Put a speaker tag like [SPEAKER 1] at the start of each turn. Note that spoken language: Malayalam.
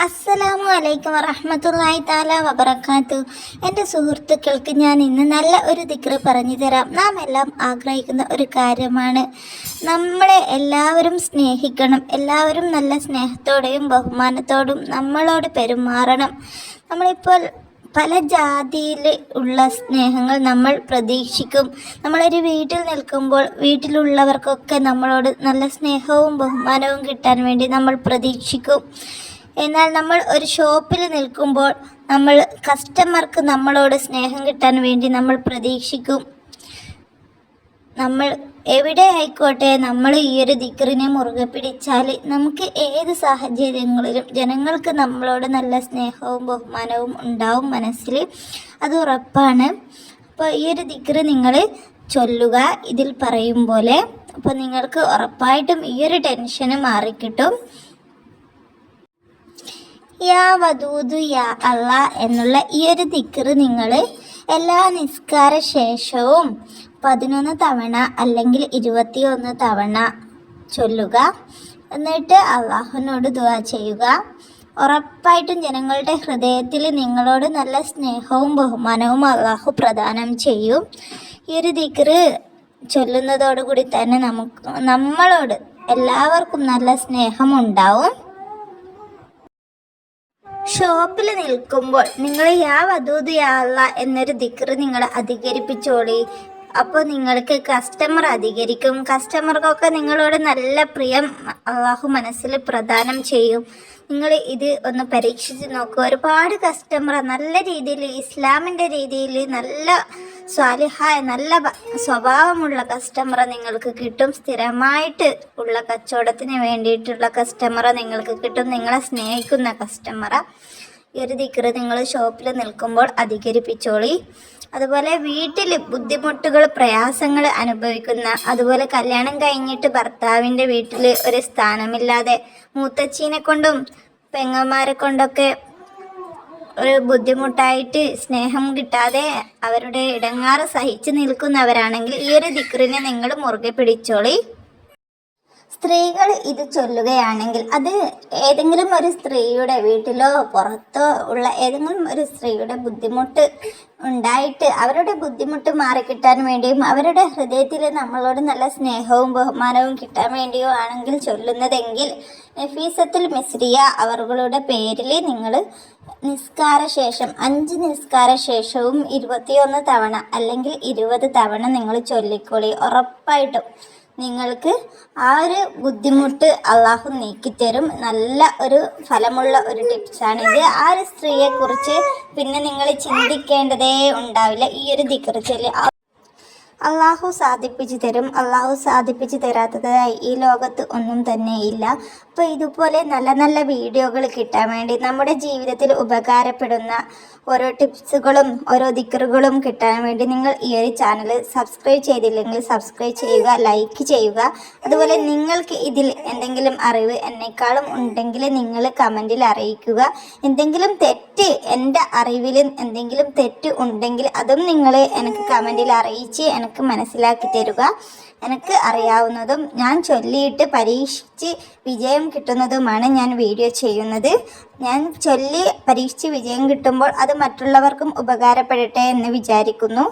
[SPEAKER 1] അസ്സലാമു അലൈക്കും വറഹ്മത്തുള്ളാഹി തആല വബറകാത്തു. എൻ്റെ സുഹൃത്തുക്കൾക്ക് ഞാൻ ഇന്ന് നല്ല ഒരു ദിക്ർ പറഞ്ഞു തരാം. നാം എല്ലാം ആഗ്രഹിക്കുന്ന ഒരു കാര്യമാണ്. നമ്മളെ എല്ലാവരും സ്നേഹിക്കണം. എല്ലാവരും നല്ല സ്നേഹത്തോടെയും ബഹുമാനത്തോടും നമ്മളോട് പെരുമാറണം. നമ്മളിപ്പോൾ പല ജാതിയിൽ ഉള്ള സ്നേഹങ്ങൾ നമ്മൾ പ്രതീക്ഷിക്കും. നമ്മളൊരു വീട്ടിൽ നിൽക്കുമ്പോൾ വീട്ടിലുള്ളവർക്കൊക്കെ നമ്മളോട് നല്ല സ്നേഹവും ബഹുമാനവും കിട്ടാൻ വേണ്ടി നമ്മൾ പ്രതീക്ഷിക്കും. എന്നാൽ നമ്മൾ ഒരു ഷോപ്പിൽ നിൽക്കുമ്പോൾ കസ്റ്റമർക്ക് നമ്മളോട് സ്നേഹം കിട്ടാൻ വേണ്ടി നമ്മൾ പ്രതീക്ഷിക്കും. നമ്മൾ എവിടെ ആയിക്കോട്ടെ, നമ്മൾ ഈ ഒരു ദിക്റിനെ മുറുകെ പിടിച്ചാൽ നമുക്ക് ഏത് സാഹചര്യങ്ങളിലും ജനങ്ങൾക്ക് നമ്മളോട് നല്ല സ്നേഹവും ബഹുമാനവും ഉണ്ടാവും മനസ്സിൽ, അത് ഉറപ്പാണ്. അപ്പോൾ ഈ ഒരു ദിക്റ് നിങ്ങൾ ചൊല്ലുക ഇതിൽ പറയും പോലെ. അപ്പോൾ നിങ്ങൾക്ക് ഉറപ്പായിട്ടും ഈ ഒരു ടെൻഷന് മാറിക്കിട്ടും. യാ വദൂദ് യാ അല്ലാ എന്നുള്ള ഈ ഒരു ദിക്റ് നിങ്ങൾ എല്ലാ നിസ്കാര ശേഷവും 11 തവണ അല്ലെങ്കിൽ 21 തവണ ചൊല്ലുക. എന്നിട്ട് അള്ളാഹുവിനോട് ദുആ ചെയ്യുക. ഉറപ്പായിട്ടും ജനങ്ങളുടെ ഹൃദയത്തിൽ നിങ്ങളോട് നല്ല സ്നേഹവും ബഹുമാനവും അള്ളാഹു പ്രദാനം ചെയ്യും. ഈ ഒരു ദിക്റ് ചൊല്ലുന്നതോടുകൂടി തന്നെ നമ്മളോട് എല്ലാവർക്കും നല്ല സ്നേഹമുണ്ടാവും. ഷോപ്പിൽ നിൽക്കുമ്പോൾ നിങ്ങൾ യാ വദൂദ് യാ അല്ലാ എന്നൊരു ദിക്റ് നിങ്ങൾ അധികരിപ്പിച്ചോളി. അപ്പോൾ നിങ്ങൾക്ക് കസ്റ്റമർ അധികരിക്കും. കസ്റ്റമർക്കൊക്കെ നിങ്ങളോട് നല്ല പ്രിയം അള്ളാഹു മനസ്സിൽ പ്രദാനം ചെയ്യും. നിങ്ങൾ ഇത് ഒന്ന് പരീക്ഷിച്ച് നോക്കുക. ഒരുപാട് കസ്റ്റമർ നല്ല രീതിയിൽ ഇസ്ലാമിൻ്റെ രീതിയിൽ നല്ല സ്വാലിഹായ നല്ല സ്വഭാവമുള്ള കസ്റ്റമറെ നിങ്ങൾക്ക് കിട്ടും. സ്ഥിരമായിട്ട് ഉള്ള കച്ചവടത്തിന് വേണ്ടിയിട്ടുള്ള കസ്റ്റമറെ നിങ്ങൾക്ക് കിട്ടും. നിങ്ങളെ സ്നേഹിക്കുന്ന കസ്റ്റമറെ ഈ ഒരു ദിക്റ് നിങ്ങൾ ഷോപ്പിൽ നിൽക്കുമ്പോൾ അധികരിപ്പിച്ചോളി. അതുപോലെ വീട്ടിൽ ബുദ്ധിമുട്ടുകൾ പ്രയാസങ്ങൾ അനുഭവിക്കുന്ന, അതുപോലെ കല്യാണം കഴിഞ്ഞിട്ട് ഭർത്താവിൻ്റെ വീട്ടിൽ ഒരു സ്ഥാനമില്ലാതെ മൂത്തച്ചീനെ കൊണ്ടും പെങ്ങന്മാരെ കൊണ്ടൊക്കെ ഒരു ബുദ്ധിമുട്ടായിട്ട് സ്നേഹം കിട്ടാതെ അവരുടെ ഇടങ്ങാറ് സഹിച്ച് നിൽക്കുന്നവരാണെങ്കിൽ ഈ ഒരു ദിക്റിനെ നിങ്ങൾ മുറുകെ പിടിച്ചോളി. സ്ത്രീകൾ ഇത് ചൊല്ലുകയാണെങ്കിൽ അത് ഏതെങ്കിലും ഒരു സ്ത്രീയുടെ വീട്ടിലോ പുറത്തോ ഉള്ള ഏതെങ്കിലും ഒരു സ്ത്രീയുടെ ബുദ്ധിമുട്ട് ഉണ്ടായിട്ട് അവരുടെ ബുദ്ധിമുട്ട് മാറിക്കിട്ടാൻ വേണ്ടിയും അവരുടെ ഹൃദയത്തിൽ നമ്മളോട് നല്ല സ്നേഹവും ബഹുമാനവും കിട്ടാൻ വേണ്ടിയോ ആണെങ്കിൽ ചൊല്ലുന്നതെങ്കിൽ നഫീസത്തുൽ മിസ്രിയ അവരുടെ പേരിൽ നിങ്ങൾ നിസ്കാര ശേഷം 5 നിസ്കാര ശേഷവും 21 തവണ അല്ലെങ്കിൽ 20 തവണ നിങ്ങൾ ചൊല്ലിക്കോളി. ഉറപ്പായിട്ടും നിങ്ങൾക്ക് ആ ഒരു ബുദ്ധിമുട്ട് അള്ളാഹു നീക്കിത്തരും. നല്ല ഒരു ഫലമുള്ള ഒരു ടിപ്സാണിത്. ആ ഒരു സ്ത്രീയെക്കുറിച്ച് പിന്നെ നിങ്ങൾ ചിന്തിക്കേണ്ടതേ ഉണ്ടാവില്ല. ഈ ഒരു ദിക്റ് ചൊല്ലി അള്ളാഹു സാധിപ്പിച്ചു തരും. അള്ളാഹു സാധിപ്പിച്ചു തരാത്തതായി ഈ ലോകത്ത് ഒന്നും തന്നെ ഇല്ല. അപ്പോൾ ഇതുപോലെ നല്ല നല്ല വീഡിയോകൾ കിട്ടാൻ വേണ്ടി നമ്മുടെ ജീവിതത്തിൽ ഉപകാരപ്പെടുന്ന ഓരോ ടിപ്സുകളും ഓരോ ദിക്റുകളും കിട്ടാൻ വേണ്ടി നിങ്ങൾ ഈ ഒരു ചാനൽ സബ്സ്ക്രൈബ് ചെയ്തില്ലെങ്കിൽ സബ്സ്ക്രൈബ് ചെയ്യുക, ലൈക്ക് ചെയ്യുക. അതുപോലെ നിങ്ങൾക്ക് ഇതിൽ എന്തെങ്കിലും അറിവ് എന്നെക്കാളും ഉണ്ടെങ്കിൽ നിങ്ങൾ കമൻറ്റിൽ അറിയിക്കുക. എന്തെങ്കിലും തെറ്റ് എൻ്റെ അറിവിൽ എന്തെങ്കിലും തെറ്റ് ഉണ്ടെങ്കിൽ അതും നിങ്ങൾ എനിക്ക് കമൻറ്റിൽ അറിയിച്ച് എനിക്ക് മനസ്സിലാക്കി തരുക. എനിക്ക് അറിയാവുന്നതും ഞാൻ ചൊല്ലിയിട്ട് പരീക്ഷിച്ച് വിജയം കിട്ടുന്നതുമാണ് ഞാൻ വീഡിയോ ചെയ്യുന്നത്. ഞാൻ ചൊല്ലി പരീക്ഷിച്ച് വിജയം കിട്ടുമ്പോൾ അത് മറ്റുള്ളവർക്കും ഉപകാരപ്പെടട്ടെ എന്ന് വിചാരിക്കുന്നു.